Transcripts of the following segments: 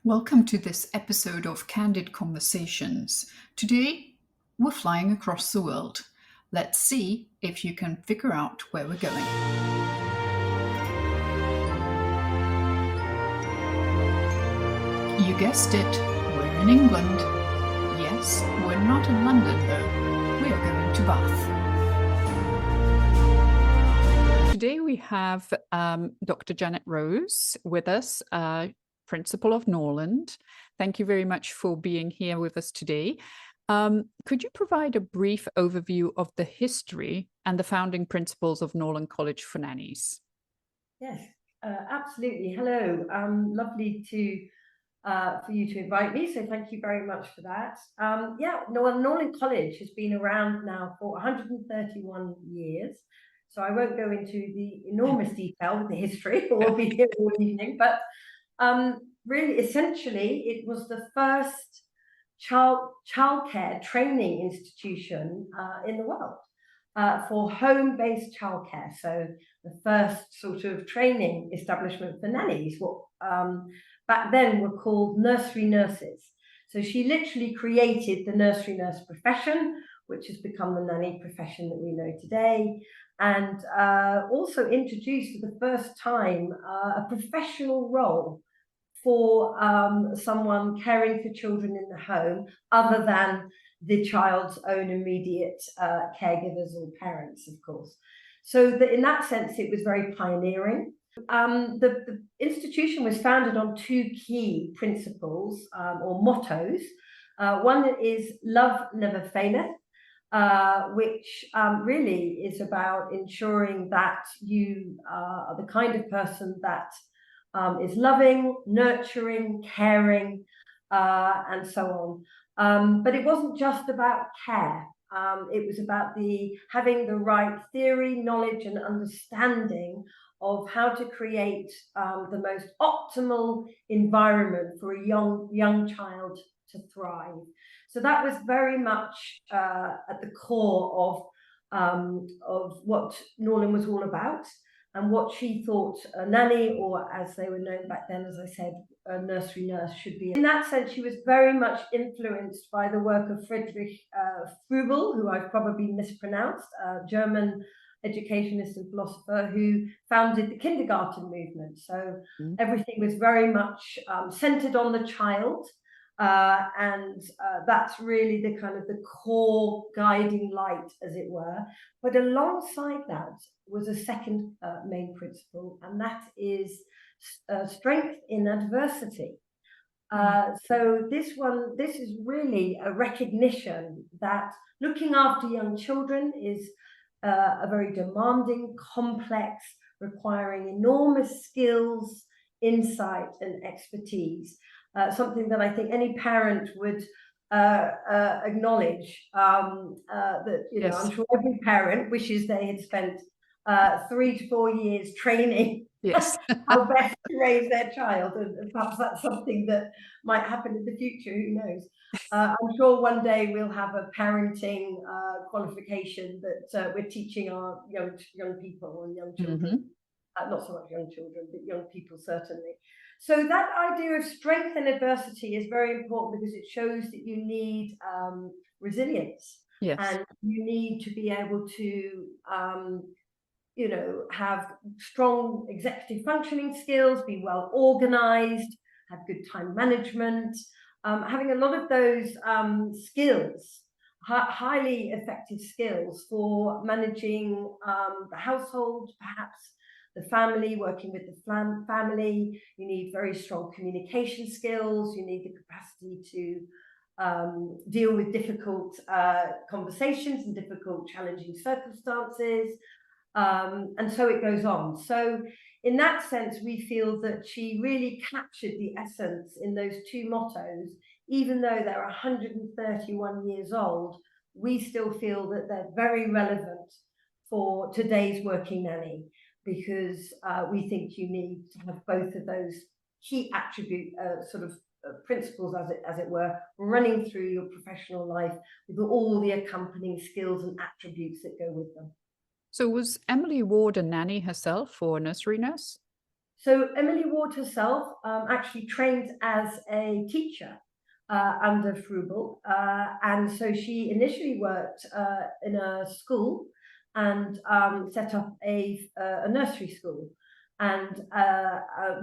Welcome to this episode of Candid Conversations. Today, we're flying across the world. Let's see if you can figure out where we're going. You guessed it, we're in England. Yes, we're not in London though. We are going to Bath. Today we have Dr. Janet Rose with us, Principal of Norland. Thank you very much for being here with us today. Could you provide a brief overview of the history and the founding principles of Norland College for Nannies? Yes, absolutely. Hello. Lovely for you to invite me. So thank you very much for that. Norland College has been around now for 131 years. So I won't go into the enormous detail with the history, or we'll be here all evening. But really, essentially, it was the first childcare training institution in the world for home-based childcare. So the first sort of training establishment for nannies, what back then were called nursery nurses. So she literally created the nursery nurse profession, which has become the nanny profession that we know today, and also introduced for the first time a professional role for someone caring for children in the home other than the child's own immediate caregivers or parents, of course. So in that sense, it was very pioneering. The institution was founded on two key principles or mottos. One is love never faileth, which really is about ensuring that you are the kind of person that is loving, nurturing, caring, and so on. But it wasn't just about care. It was about having the right theory, knowledge, and understanding of how to create the most optimal environment for a young child to thrive. So that was very much at the core of what Norland was all about, and what she thought a nanny, or as they were known back then, as I said, a nursery nurse should be. In that sense, she was very much influenced by the work of Friedrich Froebel, who I've probably mispronounced, a German educationist and philosopher who founded the kindergarten movement. So everything was very much centered on the child. And that's really the kind of the core guiding light, as it were. But alongside that was a second main principle, and that is strength in adversity. So this is really a recognition that looking after young children is a very demanding, complex, requiring enormous skills, insight, and expertise. Something that I think any parent would acknowledge, that, Yes. I'm sure every parent wishes they had spent 3 to 4 years training how best to raise their child, and perhaps that's something that might happen in the future, who knows. I'm sure one day we'll have a parenting qualification that we're teaching our young people and young children. Not so much young children, but young people certainly. So that idea of strength and adversity is very important, because it shows that you need resilience. Yes. And you need to be able to have strong executive functioning skills, be well organized, have good time management, having a lot of those skills, highly effective skills for managing the household, perhaps the family, working with the family. You need very strong communication skills. You need the capacity to deal with difficult conversations and difficult, challenging circumstances. And so it goes on. So in that sense, we feel that she really captured the essence in those two mottos. Even though they're 131 years old, we still feel that they're very relevant for today's working nanny, because we think you need to have both of those key attribute principles, as it were, running through your professional life, with all the accompanying skills and attributes that go with them. So was Emily Ward a nanny herself, or a nursery nurse? So Emily Ward herself actually trained as a teacher under Frubel, and so she initially worked in a school and set up a nursery school, and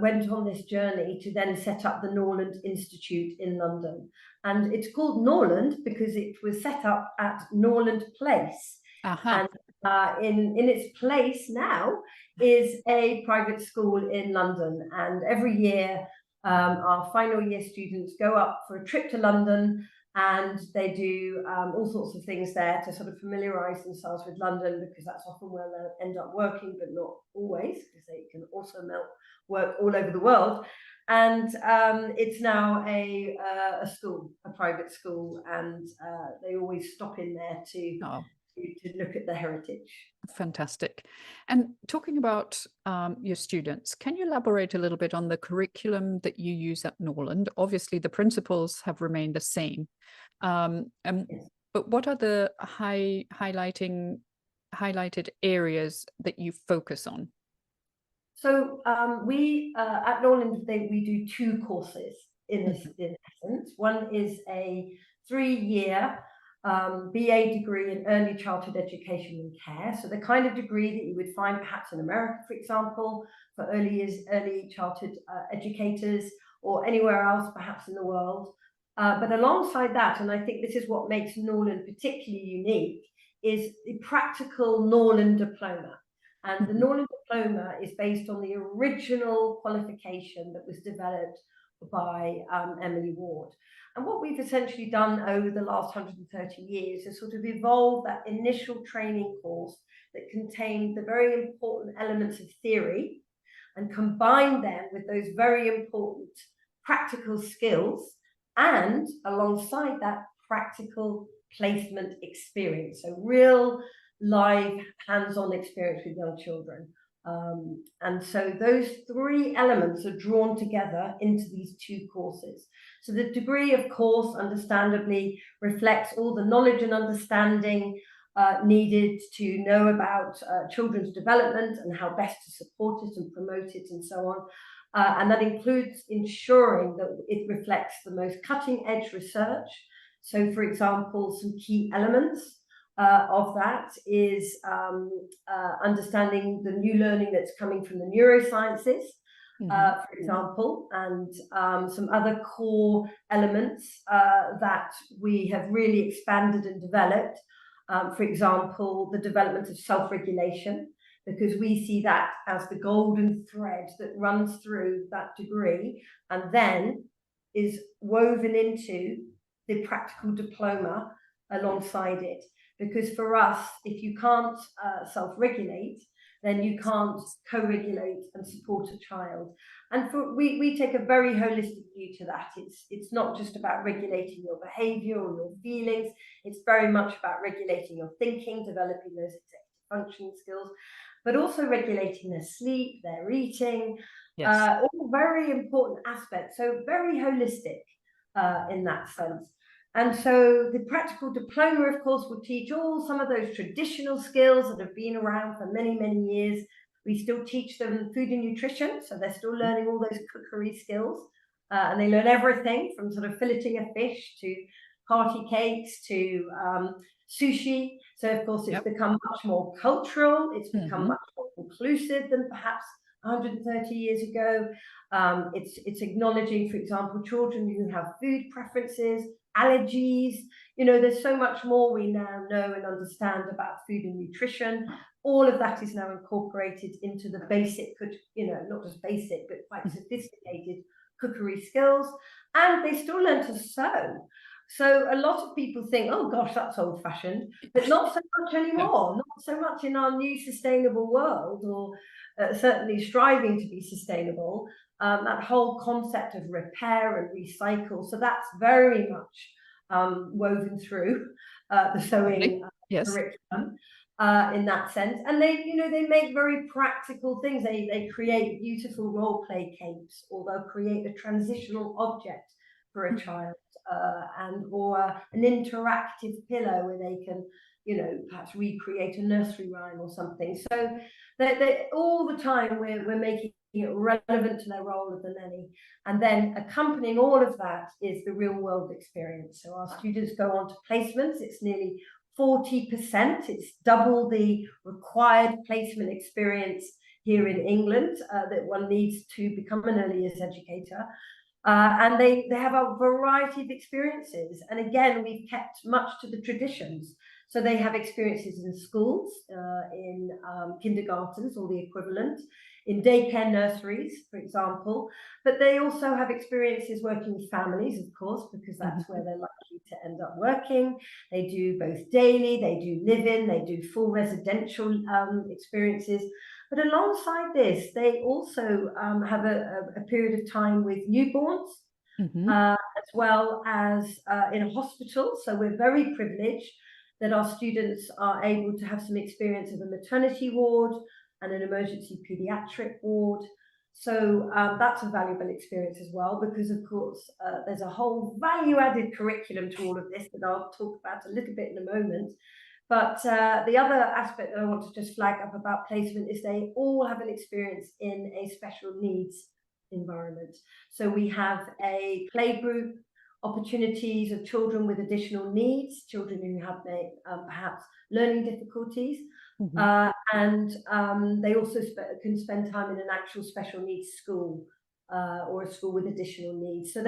went on this journey to then set up the Norland Institute in London. And it's called Norland because it was set up at Norland Place. Aha. And in its place now is a private school in London. And every year, our final year students go up for a trip to London, and they do all sorts of things there to sort of familiarise themselves with London, because that's often where they end up working, but not always, because they can also work all over the world. And it's now a school, a private school, and they always stop in there to look at the heritage. Fantastic. And talking about your students, can you elaborate a little bit on the curriculum that you use at Norland? Obviously, the principles have remained the same. Yes. But what are the highlighted areas that you focus on? So we at Norland, we do two courses in essence. One is a 3-year BA degree in early childhood education and care. So the kind of degree that you would find perhaps in America, for example, for early childhood educators, or anywhere else perhaps in the world. But alongside that, and I think this is what makes Norland particularly unique, is the practical Norland diploma. And the Norland diploma is based on the original qualification that was developed by Emily Ward. And what we've essentially done over the last 130 years is sort of evolve that initial training course that contained the very important elements of theory, and combine them with those very important practical skills, and alongside that, practical placement experience. So real live hands-on experience with young children. And so those 3 elements are drawn together into these 2 courses. So the degree, of course, understandably reflects all the knowledge and understanding needed to know about children's development and how best to support it and promote it and so on. And that includes ensuring that it reflects the most cutting-edge research. So, for example, some key elements of that is understanding the new learning that's coming from the neurosciences, for example, and some other core elements that we have really expanded and developed. For example, the development of self-regulation, because we see that as the golden thread that runs through that degree and then is woven into the practical diploma alongside it. Because for us, if you can't self-regulate, then you can't co-regulate and support a child. And we take a very holistic view to that. It's not just about regulating your behavior or your feelings. It's very much about regulating your thinking, developing those executive functioning skills, but also regulating their sleep, their eating, all very important aspects. So very holistic in that sense. And so the practical diploma, of course, will teach some of those traditional skills that have been around for many, many years. We still teach them food and nutrition, so they're still learning all those cookery skills. And they learn everything from sort of filleting a fish to party cakes to sushi. So, of course, it's become much more cultural. It's become much more inclusive than perhaps 130 years ago. It's acknowledging, for example, children who have food preferences, allergies. There's so much more we now know and understand about food and nutrition. All of that is now incorporated into the basic, not just basic, but quite sophisticated cookery skills. And they still learn to sew. So a lot of people think, oh gosh, that's old-fashioned, but not so much anymore. Not so much in our new sustainable world, or certainly striving to be sustainable. That whole concept of repair and recycle. So that's very much woven through the sewing curriculum in that sense. And they make very practical things. They create beautiful role play capes, or they'll create a transitional object for a child, or an interactive pillow where they can, perhaps recreate a nursery rhyme or something. So all the time we're making it relevant to their role as a nanny. And then accompanying all of that is the real world experience. So our students go on to placements. It's nearly 40%. It's double the required placement experience here in England that one needs to become an early years educator. And they have a variety of experiences. And again, we've kept much to the traditions. So they have experiences in schools, in kindergartens or the equivalent, in daycare nurseries, for example. But they also have experiences working with families, of course, because that's where they're likely to end up working. They do both daily, they do live-in, they do full residential experiences. But alongside this, they also have a period of time with newborns, as well as in a hospital. So we're very privileged that our students are able to have some experience of a maternity ward and an emergency pediatric ward. So that's a valuable experience as well, because of course there's a whole value-added curriculum to all of this that I'll talk about a little bit in a moment. But the other aspect that I want to just flag up about placement is they all have an experience in a special needs environment. So we have a playgroup, opportunities of children with additional needs, children who have perhaps learning difficulties, and they also can spend time in an actual special needs school or a school with additional needs. So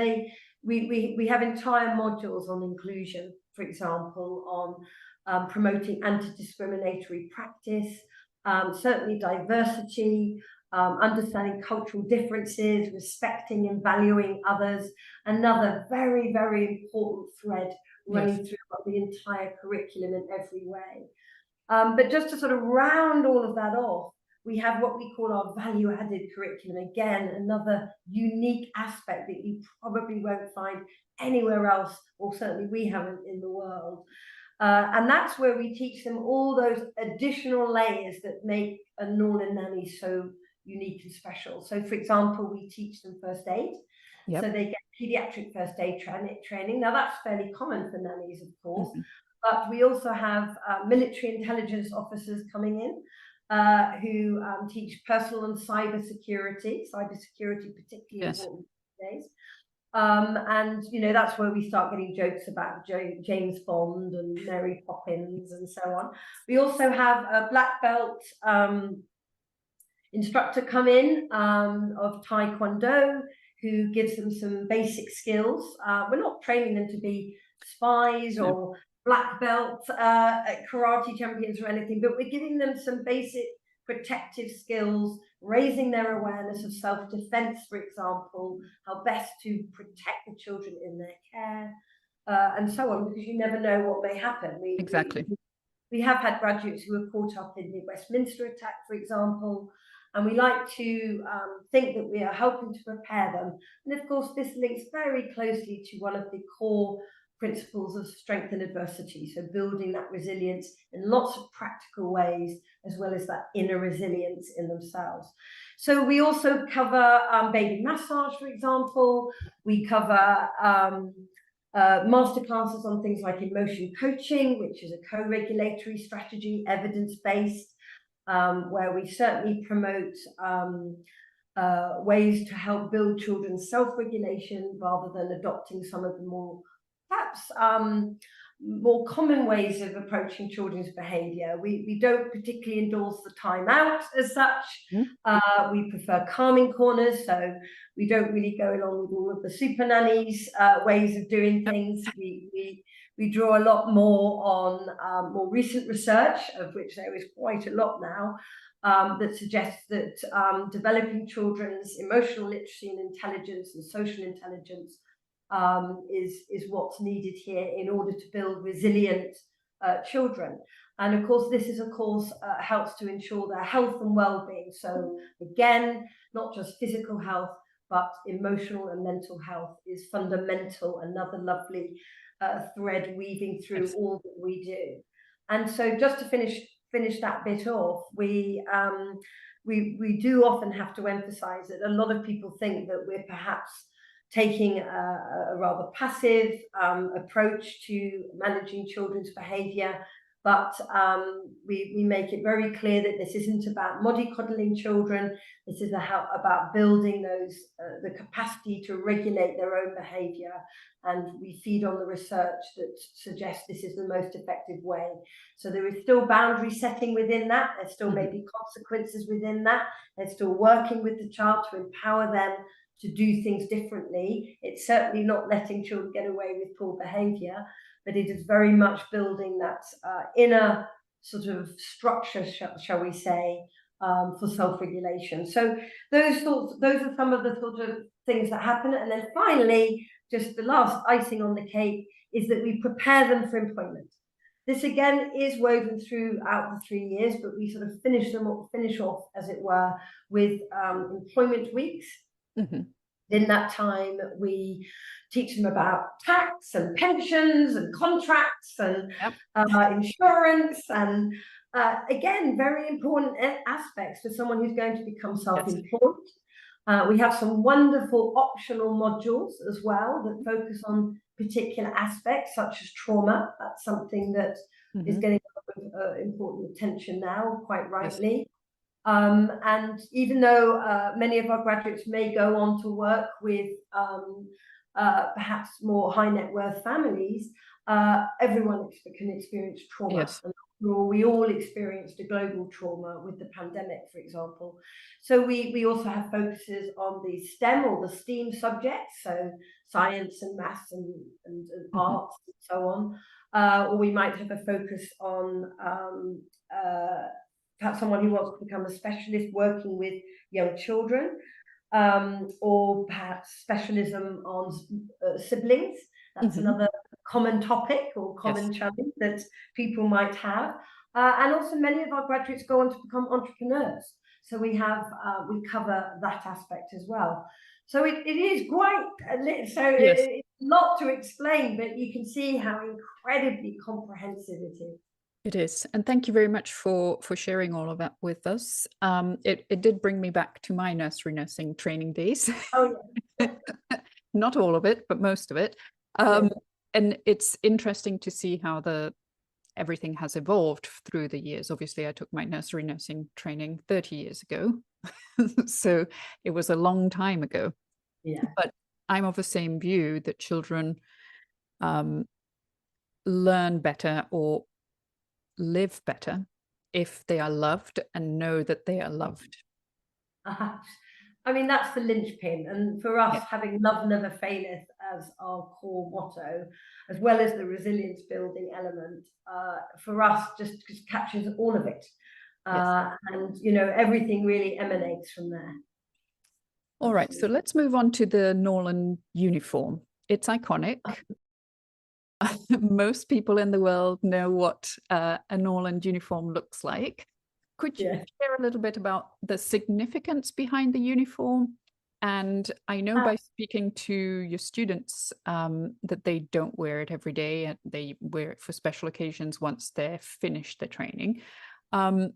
we have entire modules on inclusion, for example, on promoting anti-discriminatory practice, certainly diversity, understanding cultural differences, respecting and valuing others. Another very, very important thread running throughout the entire curriculum in every way. But just to sort of round all of that off, we have what we call our value-added curriculum. Again, another unique aspect that you probably won't find anywhere else, or certainly we haven't in the world. And that's where we teach them all those additional layers that make a Norland nanny so unique and special. So, for example, we teach them first aid. So they get pediatric first aid training. Now, that's fairly common for nannies, of course. But we also have military intelligence officers coming in who teach personal and cyber security particularly important these days. And, you know, that's where we start getting jokes about James Bond and Mary Poppins and so on. We also have a black belt instructor come in of Taekwondo, who gives them some basic skills. We're not training them to be spies or black belt karate champions or anything, but we're giving them some basic protective skills, raising their awareness of self-defense, for example, how best to protect the children in their care, and so on, because you never know what may happen. We have had graduates who were caught up in the Westminster attack, for example, and we like to think that we are helping to prepare them. And of course, this links very closely to one of the core principles of strength and adversity. So building that resilience in lots of practical ways, as well as that inner resilience in themselves. So we also cover baby massage, for example. We cover masterclasses on things like emotion coaching, which is a co-regulatory strategy, evidence-based, where we certainly promote ways to help build children's self-regulation rather than adopting some of the more perhaps more common ways of approaching children's behaviour. We don't particularly endorse the time out as such. We prefer calming corners, so we don't really go along with all of the super nannies ways of doing things. We draw a lot more on more recent research, of which there is quite a lot now, that suggests that developing children's emotional literacy and intelligence and social intelligence is what's needed here in order to build resilient children. And of course, this is, of course, helps to ensure their health and well-being. So again, not just physical health, but emotional and mental health is fundamental. Another lovely thread weaving through all that we do. And so just to finish that bit off, we do often have to emphasize that a lot of people think that we're perhaps taking a rather passive approach to managing children's behaviour. but we make it very clear that this isn't about mollycoddling children. This is about building the capacity to regulate their own behaviour, and we feed on the research that suggests this is the most effective way. So there is still boundary setting within that. There still may be consequences within that. They're still working with the child to empower them to do things differently. It's certainly not letting children get away with poor behaviour, but it is very much building that inner sort of structure, shall we say, for self-regulation. So those are some of the sort of things that happen. And then finally, just the last icing on the cake is that we prepare them for employment. This again is woven throughout the 3 years, but we sort of finish off, as it were, with employment weeks. In that time, we teach them about tax and pensions and contracts and insurance, and again, very important aspects for someone who's going to become self-employed. We have some wonderful optional modules as well that focus on particular aspects such as trauma. That's something that is getting important attention now, quite rightly. And even though many of our graduates may go on to work with perhaps more high net worth families, everyone can experience trauma. Yes. And we all experienced a global trauma with the pandemic, for example. So we also have focuses on the STEM or the STEAM subjects, so science and maths and arts and so on. Or we might have a focus on perhaps someone who wants to become a specialist working with young children, or perhaps specialism on siblings. That's another common topic or common challenge that people might have. And also many of our graduates go on to become entrepreneurs. So we cover that aspect as well. So it is quite it's a lot to explain, but you can see how incredibly comprehensive it is. It is. And thank you very much for sharing all of that with us. It did bring me back to my nursery nursing training days. Oh, yeah. Not all of it, but most of it. And it's interesting to see how everything has evolved through the years. Obviously, I took my nursery nursing training 30 years ago. So it was a long time ago. Yeah. But I'm of the same view that children learn better or live better if they are loved and know that they are loved. I mean, that's the linchpin. And for us, having love never faileth as our core motto, as well as the resilience building element, for us just captures all of it. And, you know, everything really emanates from there. All right, so let's move on to the Norland uniform. It's iconic. Most people in the world know what a Norland uniform looks like. Could you share a little bit about the significance behind the uniform? And I know by speaking to your students that they don't wear it every day, and they wear it for special occasions once they're finished their training. And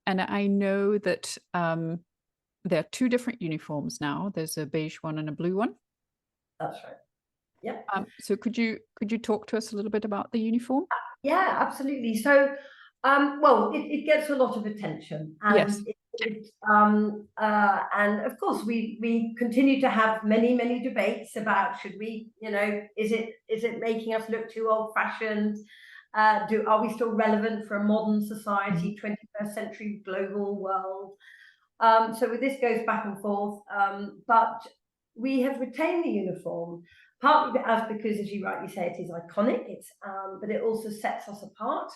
I know that there are two different uniforms now. There's a beige one and a blue one. That's right. Yeah. So could you talk to us a little bit about the uniform? Yeah, absolutely. So, well, it gets a lot of attention, and and of course we continue to have many debates about should we, you know, is it making us look too old-fashioned? Are we still relevant for a modern society, 21st century global world? So this goes back and forth, but we have retained the uniform. Partly because, as you rightly say, it is iconic. But it also sets us apart.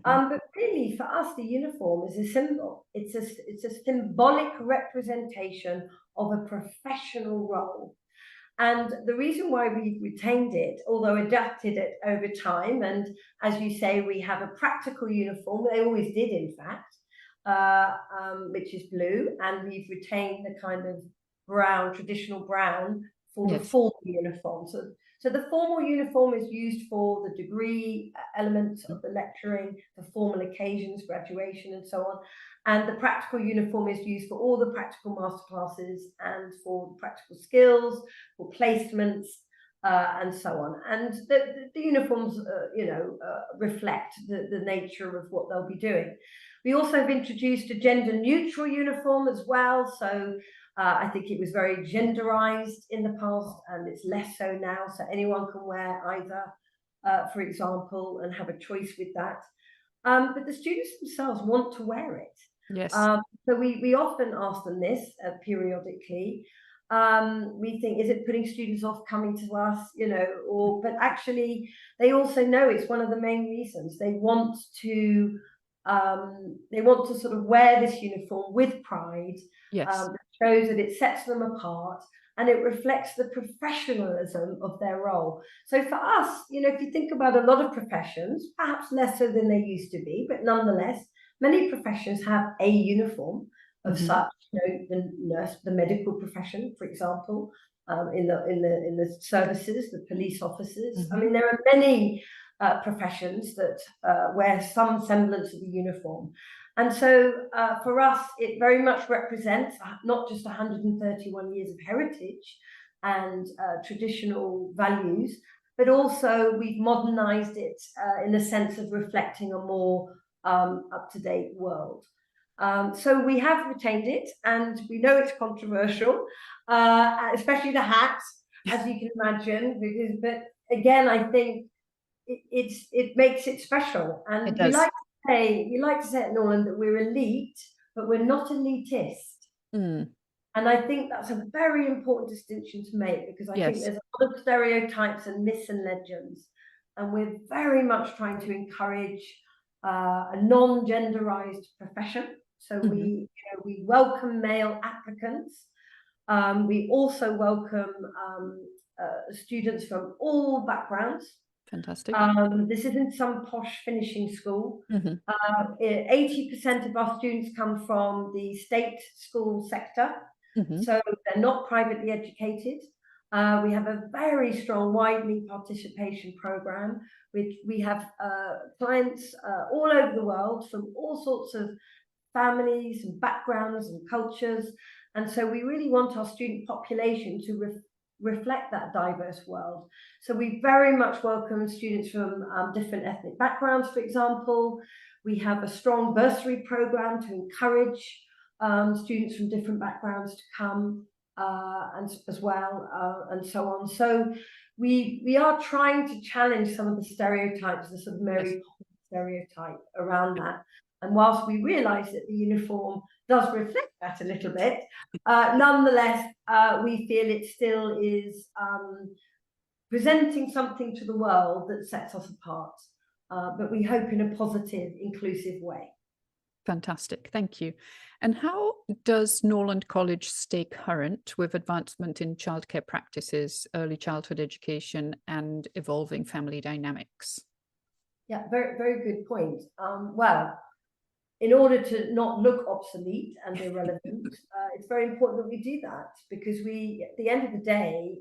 But really, for us, the uniform is a symbol. It's a symbolic representation of a professional role. And the reason why we've retained it, although adapted it over time, and as you say, we have a practical uniform. They always did, in fact, which is blue, and we've retained the kind of brown, traditional brown, for the formal uniform. So the formal uniform is used for the degree elements of the lecturing, for formal occasions, graduation, and so on. And the practical uniform is used for all the practical masterclasses and for practical skills, for placements, and so on. And the uniforms, reflect the nature of what they'll be doing. We also have introduced a gender neutral uniform as well. So I think it was very genderized in the past, and it's less so now. So anyone can wear either, for example, and have a choice with that. But the students themselves want to wear it. Yes. So we often ask them this periodically. We think, is it putting students off coming to us, but actually they also know it's one of the main reasons. They want to sort of wear this uniform with pride. Yes. That shows that it sets them apart and it reflects the professionalism of their role. So for us, if you think about a lot of professions, perhaps less so than they used to be, but nonetheless, many professions have a uniform of such. The nurse, the medical profession, for example, in the services, the police officers. I mean, there are many professions that wear some semblance of a uniform. And so for us, it very much represents not just 131 years of heritage and traditional values, but also we've modernized it in the sense of reflecting a more up-to-date world. So we have retained it, and we know it's controversial, especially the hats, as you can imagine. But again, I think it makes it special, and we like to say at Norland that we're elite, but we're not elitist. And I think that's a very important distinction to make, because I think there's a lot of stereotypes and myths and legends, and we're very much trying to encourage a non-genderized profession. So we welcome male applicants. We also welcome students from all backgrounds. Fantastic. This isn't some posh finishing school. 80% of our students come from the state school sector, so they're not privately educated. We have a very strong widening participation program, which we have clients all over the world from all sorts of families and backgrounds and cultures. And so we really want our student population to reflect that diverse world. So we very much welcome students from different ethnic backgrounds, for example. We have a strong bursary program to encourage students from different backgrounds to come and as well, and so on. So we are trying to challenge some of the stereotypes, the sort of Mary Poppins stereotype around that. And whilst we realise that the uniform does reflect that a little bit, nonetheless, we feel it still is presenting something to the world that sets us apart, but we hope in a positive, inclusive way. Fantastic, thank you. And how does Norland College stay current with advancement in childcare practices, early childhood education, and evolving family dynamics? Yeah, very, very good point. Well, in order to not look obsolete and irrelevant, it's very important that we do that, because at the end of the day,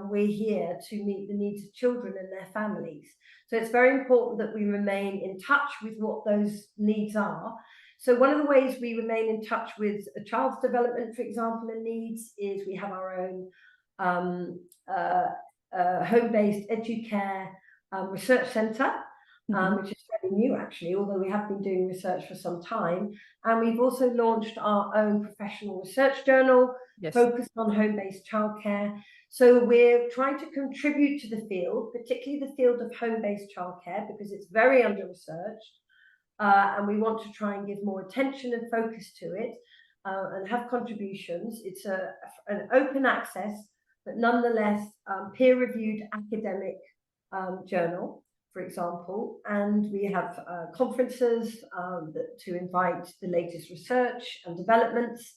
we're here to meet the needs of children and their families. So it's very important that we remain in touch with what those needs are. So one of the ways we remain in touch with a child's development, for example, and needs, is we have our own home-based Educare research centre, which is fairly new actually, although we have been doing research for some time. And we've also launched our own professional research journal focused on home-based childcare. So we're trying to contribute to the field, particularly the field of home-based childcare, because it's very under-researched. And we want to try and give more attention and focus to it, and have contributions. It's an open access, but nonetheless peer-reviewed academic journal, for example. And we have conferences to invite the latest research and developments,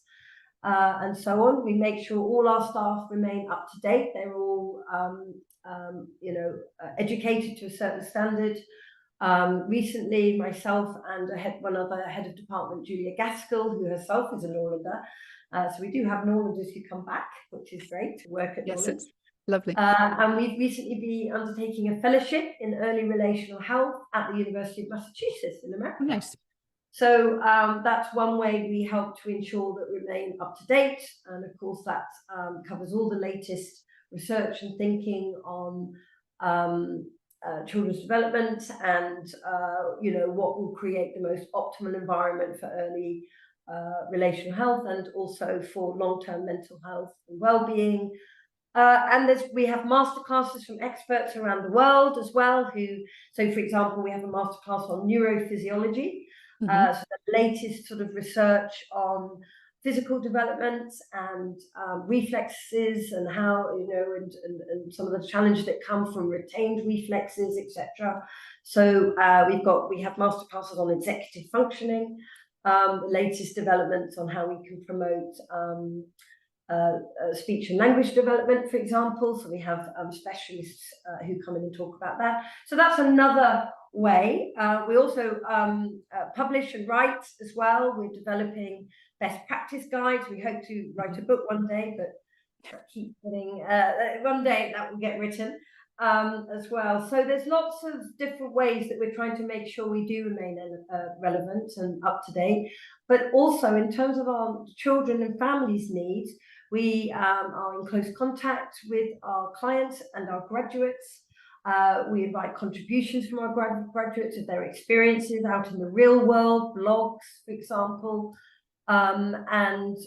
and so on. We make sure all our staff remain up to date. They're all educated to a certain standard. Recently, myself and one other head of department, Julia Gaskell, who herself is a Norlander. So we do have Norlanders who come back, which is great to work at Norland. It's lovely. And we've recently been undertaking a fellowship in early relational health at the University of Massachusetts in America. Nice. So that's one way we help to ensure that we remain up to date. And of course, that covers all the latest research and thinking on children's development and what will create the most optimal environment for early relational health and also for long-term mental health and well-being. And we have masterclasses from experts around the world as well. So for example, we have a masterclass on neurophysiology, so the latest sort of research on physical development and reflexes and how, and some of the challenges that come from retained reflexes, etc. So we have masterclasses on executive functioning, latest developments on how we can promote speech and language development, for example. So we have specialists who come in and talk about that. So that's another way. We also publish and write as well. We're developing best practice guides. We hope to write a book one day, but keep putting one day that will get written as well. So there's lots of different ways that we're trying to make sure we do remain relevant and up to date. But also in terms of our children and families' needs, we are in close contact with our clients and our graduates. We invite contributions from our graduates of their experiences out in the real world, blogs, for example. And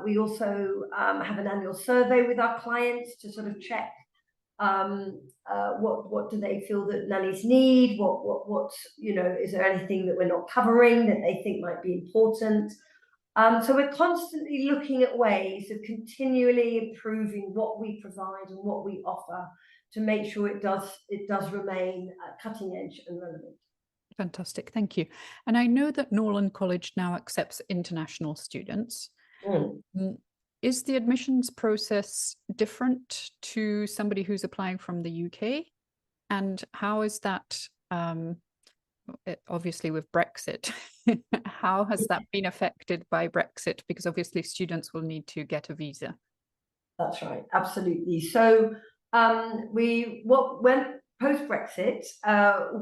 we also have an annual survey with our clients to sort of check what do they feel that nannies need, what is there anything that we're not covering that they think might be important. So we're constantly looking at ways of continually improving what we provide and what we offer to make sure it does remain cutting edge and relevant. Fantastic, thank you. And I know that Norland College now accepts international students. Is the admissions process different to somebody who's applying from the UK? And how is that, obviously with Brexit, how has that been affected by Brexit? Because obviously students will need to get a visa. That's right, absolutely. So when post-Brexit,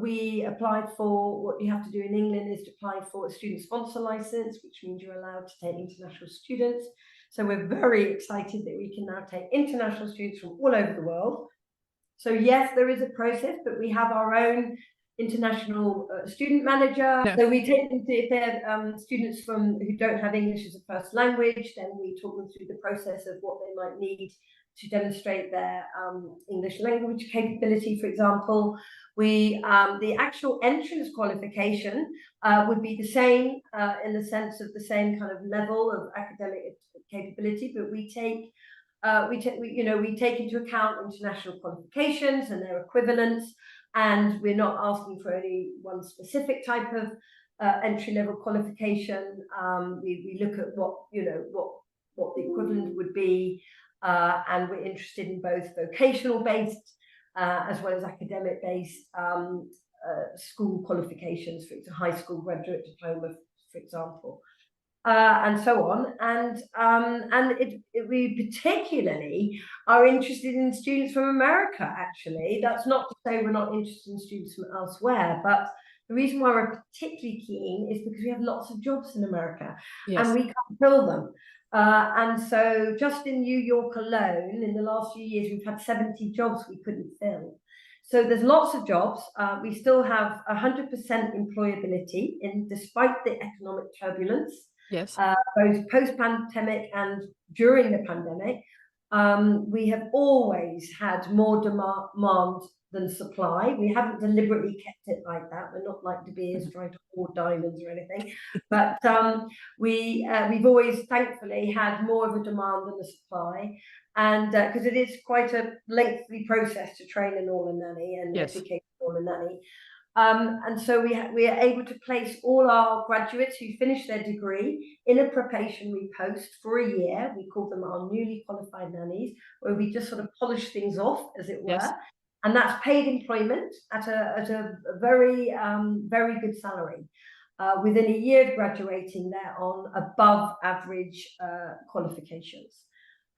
we applied for, what you have to do in England is to apply for a student sponsor license, which means you're allowed to take international students. So we're very excited that we can now take international students from all over the world. So yes, there is a process, but we have our own international student manager. Yeah. So we take them to, if they're students who don't have English as a first language, then we talk them through the process of what they might need to demonstrate their English language capability, for example. The actual entrance qualification would be the same in the sense of the same kind of level of academic capability, but we take into account international qualifications and their equivalents, and we're not asking for any one specific type of entry-level qualification. We look at what the equivalent would be, and we're interested in both vocational-based as well as academic-based school qualifications, for example, high school graduate diploma, for example. And so on, and we particularly are interested in students from America. Actually, that's not to say we're not interested in students from elsewhere, but the reason why we're particularly keen is because we have lots of jobs in America, yes, and we can't fill them. And so, just in New York alone, in the last few years, we've had 70 jobs we couldn't fill. So there's lots of jobs. We still have 100% employability despite the economic turbulence. Yes. Both post-pandemic and during the pandemic, we have always had more demand than supply. We haven't deliberately kept it like that. We're not like De Beers trying to hoard diamonds or anything, but we've always thankfully had more of a demand than a supply, and because it is quite a lengthy process to train a Norland nanny and yes, educate a Norland nanny. And so we are able to place all our graduates who finish their degree in a probationary post for a year. We call them our newly qualified nannies, where we just sort of polish things off, as it were. Yes. And that's paid employment at a very, very good salary. Within a year of graduating, they're on above average qualifications.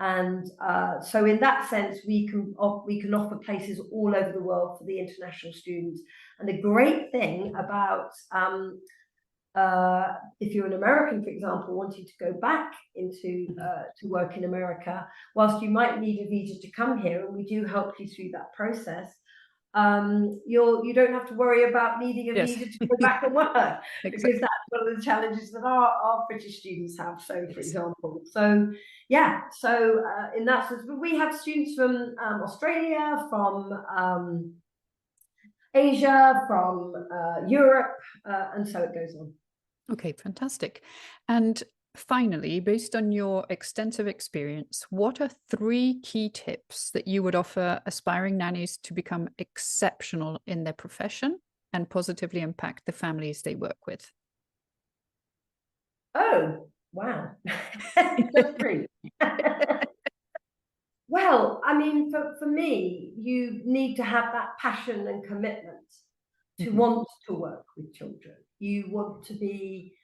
And so in that sense, we can offer places all over the world for the international students. And the great thing about if you're an American, for example, wanting to go back into to work in America, whilst you might need a visa to come here, and we do help you through that process, you don't have to worry about needing a visa to go back and work, because that's one of the challenges that our British students have. So, for example, so yeah, so in that sense, we have students from Australia, from Asia, from Europe, and so it goes on. Okay, fantastic. And finally, based on your extensive experience, what are 3 key tips that you would offer aspiring nannies to become exceptional in their profession and positively impact the families they work with? Oh, wow. Just 3. Well, I mean, for me, you need to have that passion and commitment to want to work with children. You want to be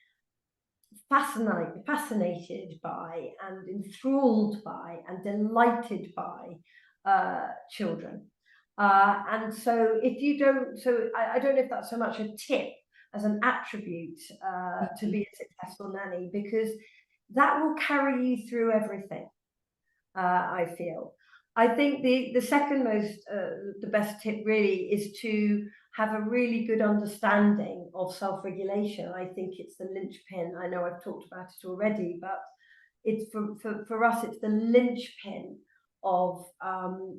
fascinated by and enthralled by and delighted by children. And so if you don't, so I don't know if that's so much a tip as an attribute to be a successful nanny, because that will carry you through everything. I feel. I think the second most, the best tip really is to have a really good understanding of self-regulation. I think it's the linchpin. I know I've talked about it already, but it's for us, it's the linchpin of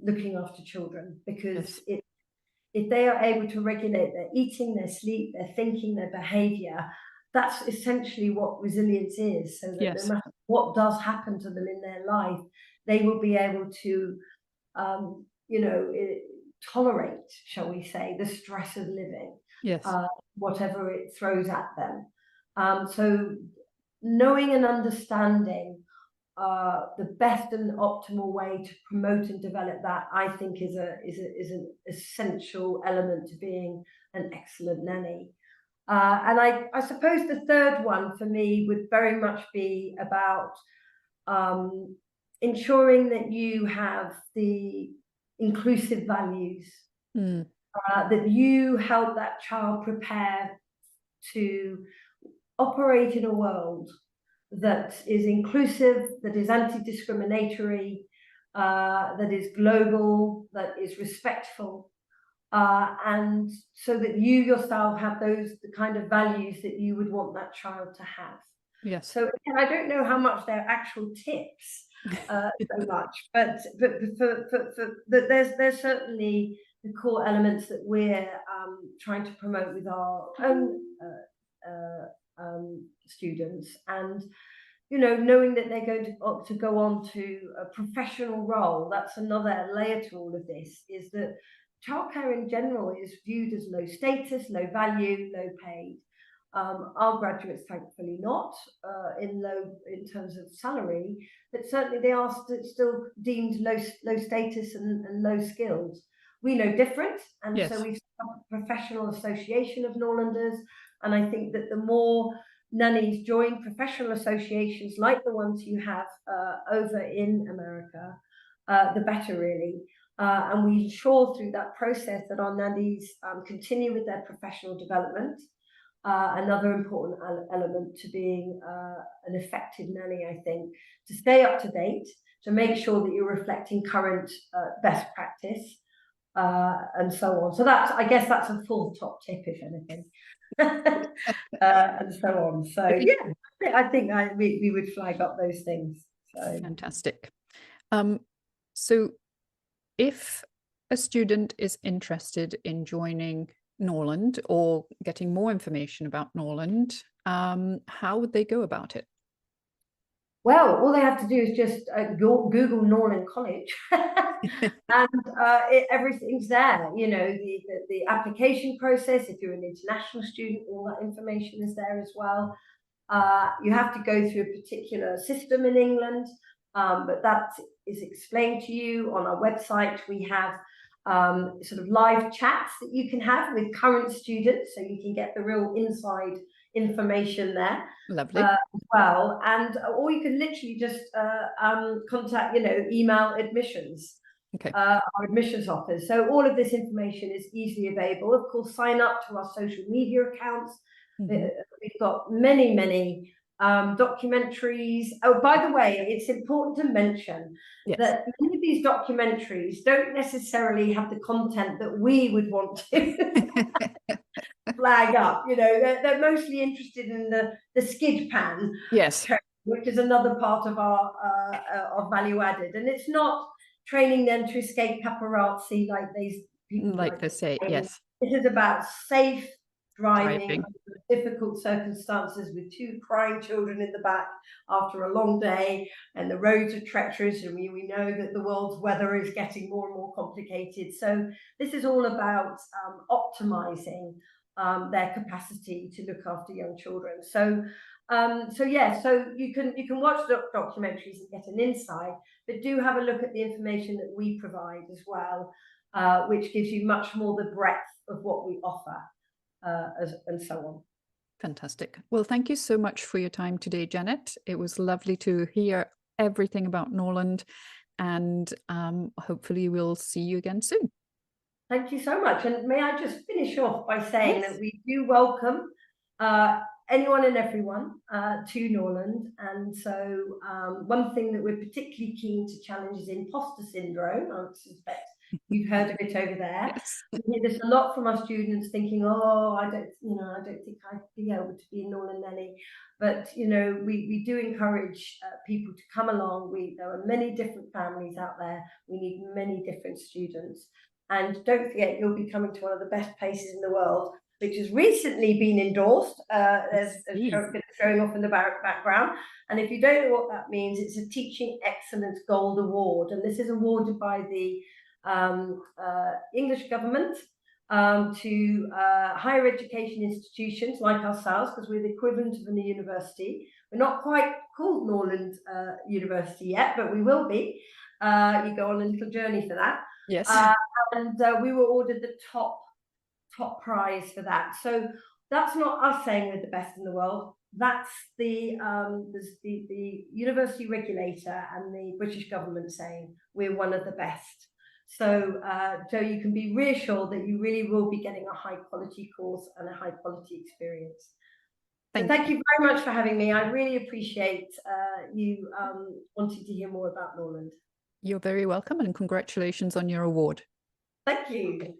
looking after children, because if they are able to regulate their eating, their sleep, their thinking, their behavior, that's essentially what resilience is. So that no matter what does happen to them in their life, they will be able to, tolerate, shall we say, the stress of living, whatever it throws at them. So knowing and understanding the best and optimal way to promote and develop that, I think, is an essential element to being an excellent nanny. And I suppose the third one for me would very much be about ensuring that you have the inclusive values, that you help that child prepare to operate in a world that is inclusive, that is anti-discriminatory, that is global, that is respectful, and so that you yourself have the kind of values that you would want that child to have. Yes. So again, I don't know how much they're actual tips so much, but there's certainly the core elements that we're trying to promote with our own students, and knowing that they're going to go on to a professional role. That's another layer to all of this, is that childcare in general is viewed as low status, low value, low paid. Our graduates, thankfully, not in terms of salary, but certainly they are still deemed low status and low skills. We know different, and so we've set up a professional association of Norlanders, and I think that the more nannies join professional associations like the ones you have over in America, the better, really. And we ensure through that process that our nannies continue with their professional development. Another important element to being an effective nanny, I think, to stay up to date, to make sure that you're reflecting current best practice, and so on. So I guess that's a full top tip, if anything. And so on. So yeah, I think we would flag up those things. So. Fantastic. So if a student is interested in joining Norland or getting more information about Norland, how would they go about it? Well, all they have to do is just Google Norland College, and everything's there. The application process. If you're an international student, all that information is there as well. You have to go through a particular system in England, but that is explained to you on our website. We have sort of live chats that you can have with current students, so you can get the real inside information there. Lovely. As well, and or you can literally just contact, email admissions, our admissions office. So all of this information is easily available. Of course, sign up to our social media accounts, we've got many documentaries. Oh, by the way, it's important to mention that many of these documentaries don't necessarily have the content that we would want to flag up. You know, they're mostly interested in the skid pan, Yes, which is another part of our value added, and it's not training them to escape paparazzi like these people like they say, yes. This is about safe driving Driving. under difficult circumstances with 2 crying children in the back after a long day, and the roads are treacherous, and we know that the world's weather is getting more and more complicated. So this is all about optimizing their capacity to look after young children. So you can watch documentaries and get an insight, but do have a look at the information that we provide as well, which gives you much more the breadth of what we offer, and so on. Fantastic. Well, thank you so much for your time today, Janet. It was lovely to hear everything about Norland, and hopefully we'll see you again soon. Thank you so much. And may I just finish off by saying Yes. that we do welcome anyone and everyone to Norland. And so one thing that we're particularly keen to challenge is imposter syndrome. I suspect you've heard of it over there. Yes. We hear this a lot from our students thinking, oh, I don't think I'd be able to be a Norland nanny. But, you know, we do encourage people to come along. There are many different families out there. We need many different students. And don't forget, you'll be coming to one of the best places in the world, which has recently been endorsed, as showing off in the background. And if you don't know what that means, it's a Teaching Excellence Gold Award. And this is awarded by the English government to higher education institutions like ourselves, because we're the equivalent of a university. We're not quite called Norland University yet, but we will be. You go on a little journey for that. Yes. And we were awarded the top prize for that. So that's not us saying we're the best in the world. That's the university regulator and the British government saying we're one of the best. So so you can be reassured that you really will be getting a high quality course and a high quality experience. Thank you very much for having me. I really appreciate you wanting to hear more about Norland. You're very welcome, and congratulations on your award. Thank you.